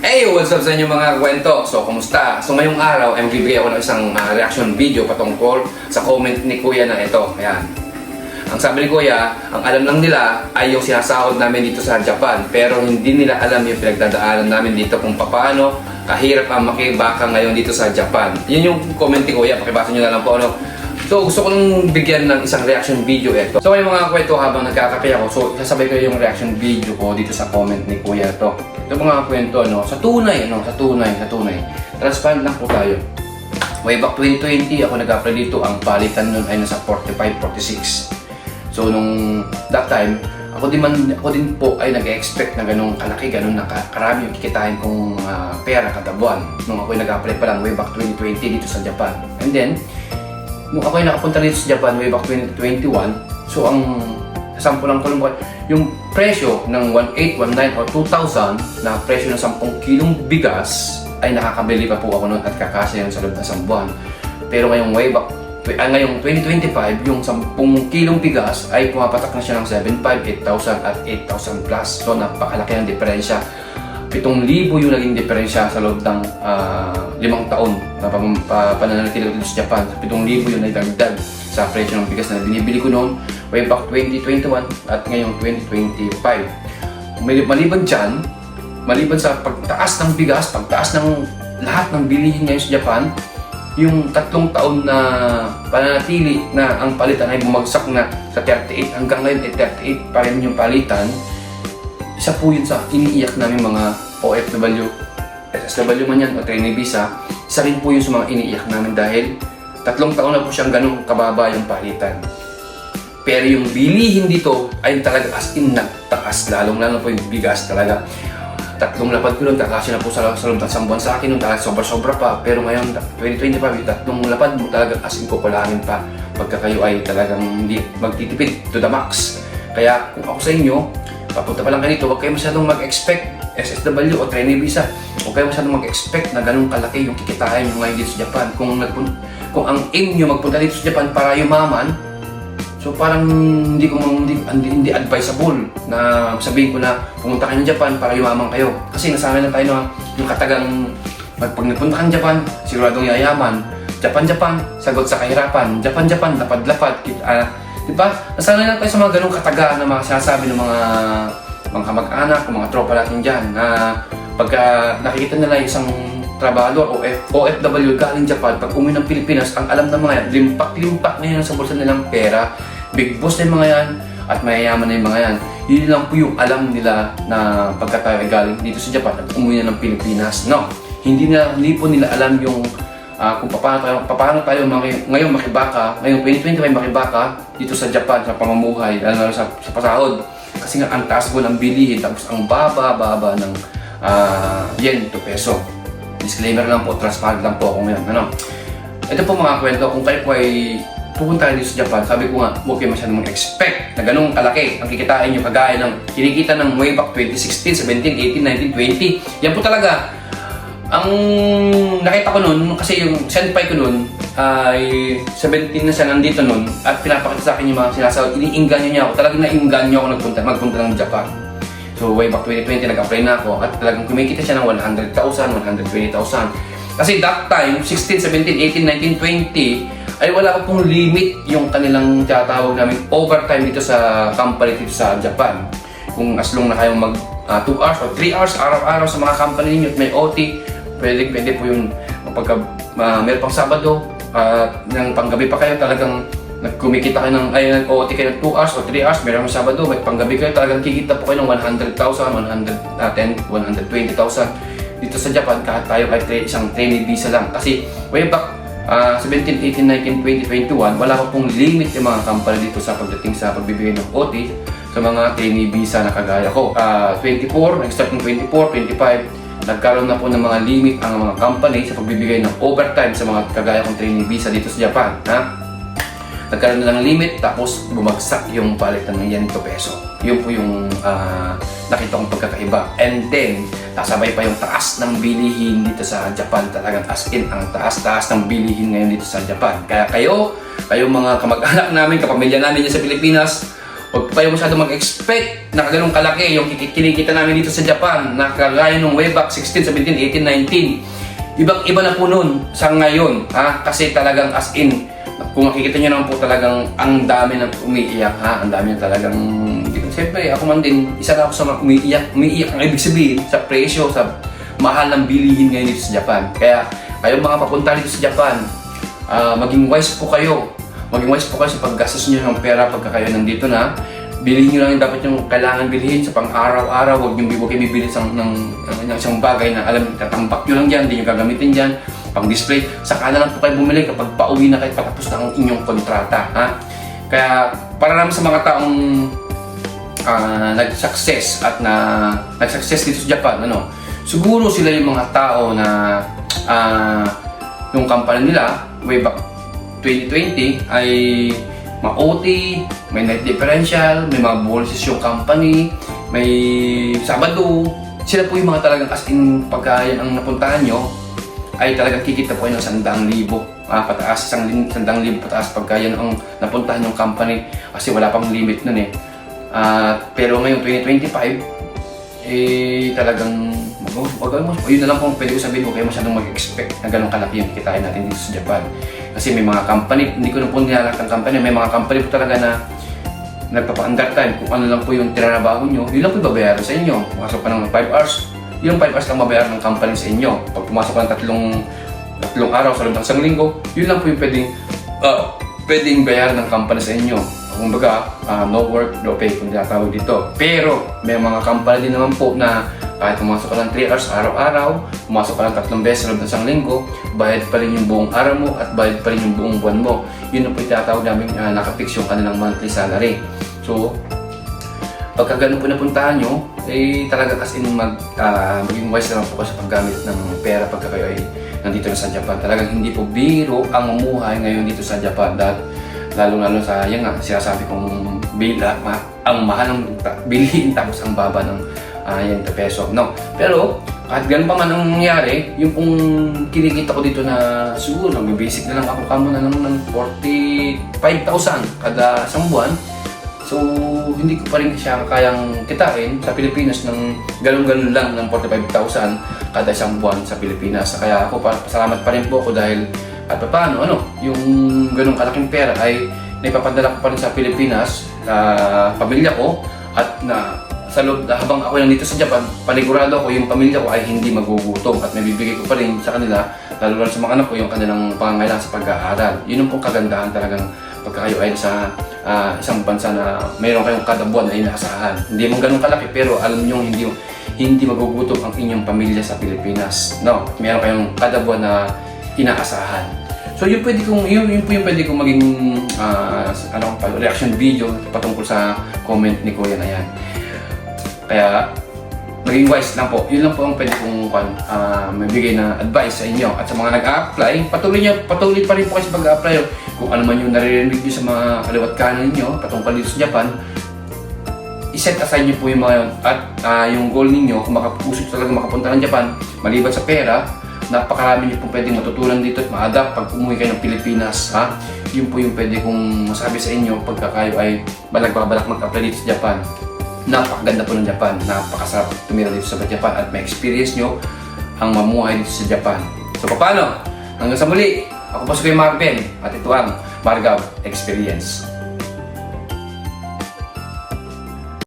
Hey, what's up sa inyo mga kwento? So, kumusta? So, ngayong araw ay magbibigay ako ng isang reaction video patungkol sa comment ni Kuya na ito. Ayan. Ang sabi ni Kuya, ang alam lang nila ay yung sinasahod namin dito sa Japan. Pero hindi nila alam yung pinagdadaanan namin dito kung paano kahirap ang makibaka ngayon dito sa Japan. Yun yung comment ni Kuya. Pakibasa nyo na lang po. Ano? So, gusto ko nung bigyan ng isang reaction video ito. So, yung mga kwento habang nagkakape ako, so, sasabay ko yung reaction video ko dito sa comment ni Kuya ito. Ito mga kwento, no? Sa tunay. Transparent lang po tayo. Way back 2020, ako nag-apply dito. Ang palitan nun ay nasa 45-46. So, nung that time, ako din po ay nag-expect na ganung kalaki, ganun na karami yung kikitain kong pera kada buwan. Nung ako ay nag-apply pa lang way back 2020 dito sa Japan. And then, nung ako ay nakapunta dito sa Japan way back 2021, so ang sampulang ko lang yung presyo ng 1,819 o 2,000 na presyo ng 10 kilong bigas ay nakakabili pa po ako noon at kakasya yun sa loob ng isang buwan. Pero ngayong ngayong 2025, yung 10 kilong bigas ay pumapatak na siya ng 7,500, 8,000 at 8,000 plus. So napakalaki ng diferensya. 7,000 yung naging diferensya sa loob ng 5 taon na pananatili dito sa Japan. 7,000 yung nagdagdag sa presyo ng bigas na binibili ko noon way back 2021 at ngayong 2025. Maliban dyan, maliban sa pagtaas ng bigas, pagtaas ng lahat ng bilihin ngayon sa Japan, yung 3 taon na pananatili na ang palitan ay bumagsak na sa 38 hanggang ngayon ay 38 pa rin yung palitan. Isa po yun sa iniiyak namin mga OFW, SSW man yan o trainee visa. Isa rin po yun sa mga iniiyak namin dahil 3 taon na po siyang ganun kababa yung palitan. Pero yung bilihin dito ay talaga as in nagtaas, lalong-lalo po yung bigas talaga. 3 lapad ko nun, kakasya na po sa loob ng 1 buwan sa akin nun, talaga sobra-sobra pa. Pero ngayon, 2025, yung 3 lapad mo talaga as in kukulangin pa pagka kayo ay talagang hindi magtitipid to the max. Kaya kung ako sa inyo, papunta pa lang kayo dito, huwag kayo masyadong mag-expect SSW o trainee visa. Huwag kayo masyadong mag-expect na ganun kalaki yung kikitain nyo ngayon dito sa Japan. Kung ang aim nyo magpunta dito sa Japan para yumaman, so parang hindi advisable na sabihin ko na pumunta kayo ng Japan para yumaman kayo. Kasi nasanay na tayo na yung katagang pag nagpunta ka ng Japan, siguradong yayaman. Japan, sagot sa kahirapan. Japan, lapad-lapad. Diba? Nasanay na tayo sa mga ganong kataga na mga sinasabi ng mga kamag-anak, mga tropa natin dyan na pagka nakikita nila isang trabahador o OFW galing Japan, pag umuwi ng Pilipinas, ang alam ng mga yan, limpak-limpak na yan sa bulsa nilang pera, big boss na yung mga yan, at mayayaman na yung mga yan. Yun lang po yung alam nila na pagka tayo galing dito sa Japan at umuwi na ng Pilipinas. No, hindi po nila alam yung kung paano tayo ngayon makibaka, ngayong 2025 makibaka dito sa Japan sa pamumuhay, lalo sa pasahod. Kasi nga ang taas po ng bilihin, tapos ang baba ng yen to peso. Disclaimer lang po, transparent lang po ako ngayon. Ano? Ito po mga kwento, kung kayo po ay pupunta dito sa Japan, sabi ko nga, huwag kayo masyadong mag-expect na ganung kalaki ang kikitain nyo kagaya ng kinikita ng way back 2016, 17, 18, 19, 20. Yan po talaga. Ang nakita ko nun, kasi yung senpai ko nun ay 17 na siya nandito nun at pinapakita sa akin yung mga sinasahod, iniinganyo niya ako, talagang nainganyo ako magpunta ng Japan. So way back 2020 nag-apply na ako at talagang kumikita siya ng 100,000, 120,000. Kasi that time, 16, 17, 18, 19, 20 ay wala pa pong limit yung kanilang tinatawag namin overtime dito sa company dito sa Japan. Kung as long na kayong mag 2 hours o 3 hours araw-araw sa mga company ninyo at may OT, pwede po yung pagka meron pang Sabado, ng panggabi pa kayo, talagang nagkumikita kayo nag-OT kayo ng 2 hours o 3 hours, meron pang Sabado, may panggabi kayo, talagang kikita po kayo ng 100,000, 110,000, 120,000 dito sa Japan kahit tayo ay isang trainee visa lang. Kasi way back 17, 18, 19, 20, 21, wala pa pong limit yung mga company dito sa pagdating sa pagbibigay ng OT sa mga trainee visa na kagaya ko. 24, nag-start ng 24, 25, nagkaroon na po ng mga limit ang mga company sa pagbibigay ng overtime sa mga kagaya kong trainee visa dito sa Japan. Nagkaroon na ng limit, tapos bumagsak yung palitan ng yen to peso. Yun po yung nakita kong pagkakaiba. And then, kasabay pa yung taas ng bilihin dito sa Japan. Talagang as in, ang taas-taas ng bilihin ngayon dito sa Japan. Kaya kayo mga kamag-anak namin, kapamilya namin dyan sa Pilipinas, Huwag po kayo masyadong mag-expect na ganun kalaki yung kinikita namin dito sa Japan na kagaya nung way back 16, 17, 18, 19. Ibang-iba na po nun sa ngayon, ha? Kasi talagang as in, kung makikita nyo naman po talagang ang dami ng umiiyak, ha? Ang dami na talagang, siyempre ako man din, isa na ako sa mga umiiyak. Umiiyak ang ibig sabihin sa presyo, sa mahal ng bilihin ngayon dito sa Japan. Kaya kayong mga papunta dito sa Japan, maging wise po kayo. Maging wise po kayo sa paggastos nyo ng pera pagka kayo nandito na. Bilhin nyo lang yung dapat yung kailangan bilhin sa pang-araw-araw. Huwag kayo bibili ng isang bagay na alam, tatambak nyo lang dyan, hindi nyo gagamitin dyan, pang-display. Saka na lang po kayo bumili kapag pauwi na kayo, patapos na ang inyong kontrata. Ha? Kaya para naman sa mga taong nag-success at nag-success dito sa Japan, siguro sila yung mga tao na yung company nila way back 2020 ay ma-OT, may net differential, may mga bonuses yung company, may Sabado. Sila po yung mga talagang as in pagka yan ang napuntahan nyo ay talagang kikita po kayo ng 100,000 pataas, 100,000 pataas pagka yan ang napuntahan yung company kasi wala pang limit nun eh. Pero ngayong 2025 talagang yun na lang kung pwede ko sabihin, huwag kayo masyadong mag-expect na ganun kalaki yung kikitain natin dito sa Japan. Kasi may mga company, hindi ko na po nilalak ng company, may mga company po talaga na nagpapa-under time kung ano lang po yung tinrabaho nyo, yun lang po babayaran sa inyo. Pumasok pa ng 5 hours, yung 5 hours lang mabayaran ng company sa inyo. Pag pumasok ka ng tatlong araw sa loob ng isang linggo, yun lang po yung pwedeng bayaran ng company sa inyo. Kumbaga, no work, no pay kung tinatawag dito. Pero may mga company din naman po na kahit pumasok ka ng 3 hours araw-araw, pumasok ka ng 3 beses sa loob ng isang linggo, bayad pa rin yung buong araw mo at bayad pa rin yung buong buwan mo. Yun ang po tinatawag namin nakafix yung kanilang monthly salary. So, pagka ganun po napuntahan nyo, talaga kasi maging wise na lang po sa paggamit ng pera pagka kayo ay nandito na sa Japan. Talagang hindi po biro ang mamuhay ngayon dito sa Japan. Lalo-lalo sa yan nga, sinasabi kong ang mahal ng bilihin tapos ang baba ng yan peso. No. Pero kahit ganun pa man ang nangyari, yung pong kinikita ko dito na siguro nag-basic na lang ako kamo na lang ng 45,000 kada isang buwan. So hindi ko pa rin siya kayang kitain sa Pilipinas ng ganun-ganun lang ng 45,000 kada isang buwan sa Pilipinas. Kaya ako pasalamat pa rin po ako dahil at paano yung ganung kalaking pera ay naipapadala ko pa rin sa Pilipinas sa pamilya ko at sa loob habang ako nandito sa Japan, panigurado ako yung pamilya ko ay hindi magugutom at may bibigay ko pa rin sa kanila, lalo sa mga anak ko, yung kanilang pangangailangan sa pag-aaral. Yun yung pong kagandahan talagang pagka kayo ay sa isang bansa na mayroon kayong kada buwan na inaasahan. Hindi man ganun kalaki pero alam nyo hindi magugutom ang inyong pamilya sa Pilipinas. No, mayroon kayong kada buwan na inaasahan. So yun po yung pwede kong maging reaction video patungkol sa comment ni Kuya na yan. Kaya maging wise lang po. Yun lang po ang pwede kong mabigay na advice sa inyo. At sa mga nag-a-apply, patuloy pa rin po kayo sa pag-a-apply. Kung ano man yung naririnig nyo sa mga kaliwat kanan ninyo patungkol dito sa Japan, iset aside nyo po yung mga yun. At yung goal ninyo, kung makapuso talaga makapunta ng Japan, maliban sa pera, napakarami nyo po pwedeng matutunan dito at ma-adapt pag umuwi kayo ng Pilipinas. Yun po yung pwede kong masabi sa inyo pagka kayo ay balak mag-apply dito sa Japan. Napakaganda po ng Japan, napakasarap tumira dito sa Japan at may experience nyo ang mamuhay dito sa Japan. So paano? Hanggang sa muli, ako po si Kuya Marvin at ito ang Margaw Experience.